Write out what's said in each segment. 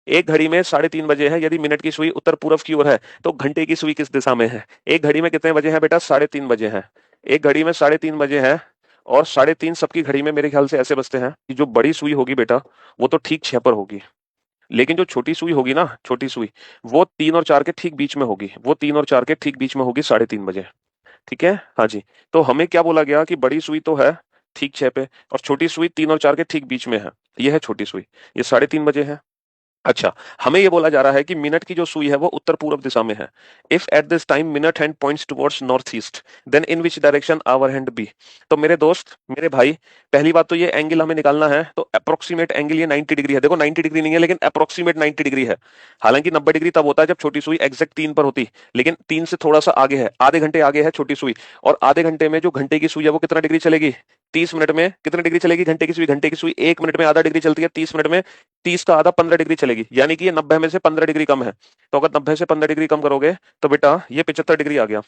एक घड़ी में 3:30 बजे है, यदि मिनट की सुई उत्तर पूर्व की ओर है तो घंटे की सुई किस दिशा में है? एक घड़ी में कितने बजे है बेटा? 3:30 बजे है। एक घड़ी में 3:30 बजे है, और 3:30 सबकी घड़ी में मेरे ख्याल से ऐसे बजते हैं कि जो बड़ी सुई होगी बेटा वो तो ठीक 6 पर होगी, लेकिन जो छोटी सुई होगी ना, छोटी सुई, वो 3 और 4 के ठीक बीच में होगी, वो 3 और 4 के ठीक बीच में होगी 3:30 बजे। ठीक है, हाँ जी। तो हमें क्या बोला गया कि बड़ी सुई तो है ठीक 6 पे, और छोटी सुई 3 और 4 के ठीक बीच में है। ये है छोटी सुई, ये 3:30 बजे है। अच्छा, हमें ये बोला जा रहा है कि मिनट की जो सुई है वो उत्तर पूर्व दिशा में है। If at this time minute hand points towards north east, then in which direction hour hand be. तो मेरे दोस्त, मेरे भाई, पहली बात तो ये एंगल हमें निकालना है, तो अप्रोक्सीमेट एंगल ये 90 डिग्री है। देखो 90 डिग्री नहीं है, लेकिन अप्रोक्सीमेट 90 डिग्री है। हालांकि 90 डिग्री तब होता है जब छोटी सुई एग्जैक्ट 3 पर होती, लेकिन 3 से थोड़ा सा आगे है, आधे घंटे आगे है छोटी सुई। और आधे घंटे में जो घंटे की सुई है वो कितना डिग्री चलेगी? 30 मिनट में कितनी डिग्री चलेगी घंटे की सुई? घंटे की सुई 1 मिनट में आधा डिग्री चलती है, 30 मिनट में 30 का आधा 15 डिग्री चलेगी, यानी कि ये 90 में से 15 डिग्री कम है। तो अगर 90 से 15 डिग्री कम करोगे तो बेटा ये 75 डिग्री आ गया।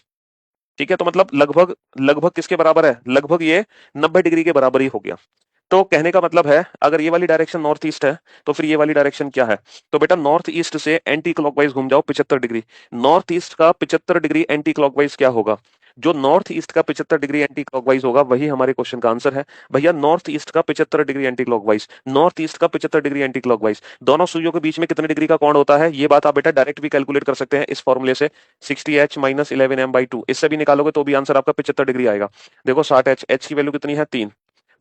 ठीक है, तो मतलब लगभग लगभग किसके बराबर है? लगभग ये 90 डिग्री के बराबर ही हो गया। तो कहने का मतलब है, अगर ये वाली डायरेक्शन नॉर्थ ईस्ट है तो फिर ये वाली डायरेक्शन क्या है? तो बेटा नॉर्थ ईस्ट से एंटी क्लॉकवाइज घूम जाओ 75 डिग्री। नॉर्थ ईस्ट का 75 डिग्री एंटी क्लॉकवाइज क्या होगा? जो नॉर्थ ईस्ट का 75 डिग्री एंटी क्लॉकवाइज होगा वही हमारे क्वेश्चन का आंसर है। भैया नॉर्थ ईस्ट का 75 degree anti clockwise, north east का 75 डिग्री एंटी क्लॉकवाइज, दोनों सुइयों के बीच में कितने डिग्री का कोण होता है? ये बात आप बेटा डायरेक्ट भी कैलकुलेट कर सकते हैं इस फॉर्मूले से। 60h माइनस 11m/2, इससे भी निकालोगे तो भी आंसर आपका 75 डिग्री आएगा। देखो 60h, एच की वैल्यू कितनी है? 3,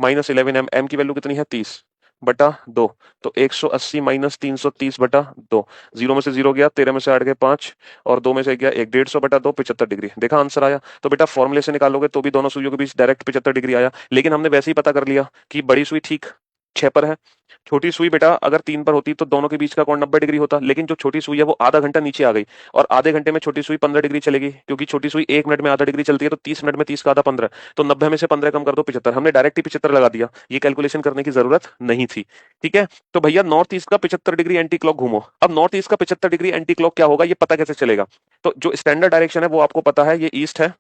माइनस 11m, एम की वैल्यू कितनी है? 30/2। तो 180 माइनस 330/2, जीरो में से जीरो गया, 13 में से 8 गए 5, और 2 में से गया 1, 150/2, 75 डिग्री। देखा आंसर आया। तो बेटा फॉर्मूले से निकालोगे तो भी दोनों सुइयों के बीच डायरेक्ट 75 डिग्री आया, लेकिन हमने वैसे ही पता कर लिया कि बड़ी सुई ठीक 6 पर है, छोटी सुई बेटा अगर 3 पर होती तो दोनों के बीच का कोण 90 डिग्री होता, लेकिन जो छोटी सुई है वो आधा घंटा नीचे आ गई, और आधे घंटे में छोटी सुई 15 डिग्री चलेगी, क्योंकि छोटी सुई 1 मिनट में आधा डिग्री चलती है, तो 30 मिनट में 30 का आधा 15, तो 90 में से 15 कम कर दो 75। हमने डायरेक्ट ही 75 लगा दिया, ये कैलकुलेशन करने की जरूरत नहीं थी। ठीक है, तो भैया नॉर्थ ईस्ट का 75 डिग्री एंटी क्लॉक घूमो। अब नॉर्थ ईस्ट का 75 डिग्री एंटी क्लॉक क्या होगा ये पता कैसे चलेगा? तो जो स्टैंडर्ड डायरेक्शन है वो आपको पता है, ये ईस्ट है,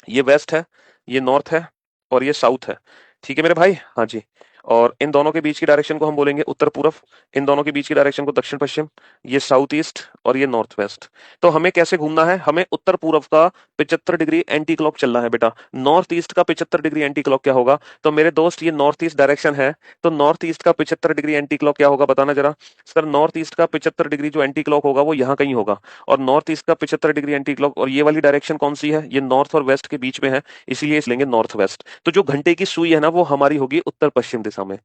ये वेस्ट है, ये नॉर्थ है, और ये साउथ है। ठीक है मेरे भाई, हाँ जी। और इन दोनों के बीच की डायरेक्शन को हम बोलेंगे उत्तर पूर्व, इन दोनों के बीच की डायरेक्शन को दक्षिण पश्चिम, ये साउथ ईस्ट और ये नॉर्थ वेस्ट। तो हमें कैसे घूमना है? हमें उत्तर पूर्व का 75 डिग्री एंटी क्लॉक चलना है बेटा। नॉर्थ ईस्ट का 75 डिग्री एंटी क्लॉक क्या होगा? तो मेरे दोस्त ये नॉर्थ ईस्ट डायरेक्शन है, तो नॉर्थ ईस्ट का 75 डिग्री एंटी क्लॉक क्या होगा बताना जरा। सर नॉर्थ ईस्ट का 75 डिग्री जो एंटी क्लॉक होगा वो यहाँ कहीं होगा, और नॉर्थ ईस्ट का 75 डिग्री एंटी क्लॉक, और ये वाली डायरेक्शन कौन सी है? ये नॉर्थ और वेस्ट के बीच में है, इसीलिए इस लेंगे नॉर्थ वेस्ट। तो जो घंटे की सुई है ना वो हमारी होगी उत्तर पश्चिम दिशा में।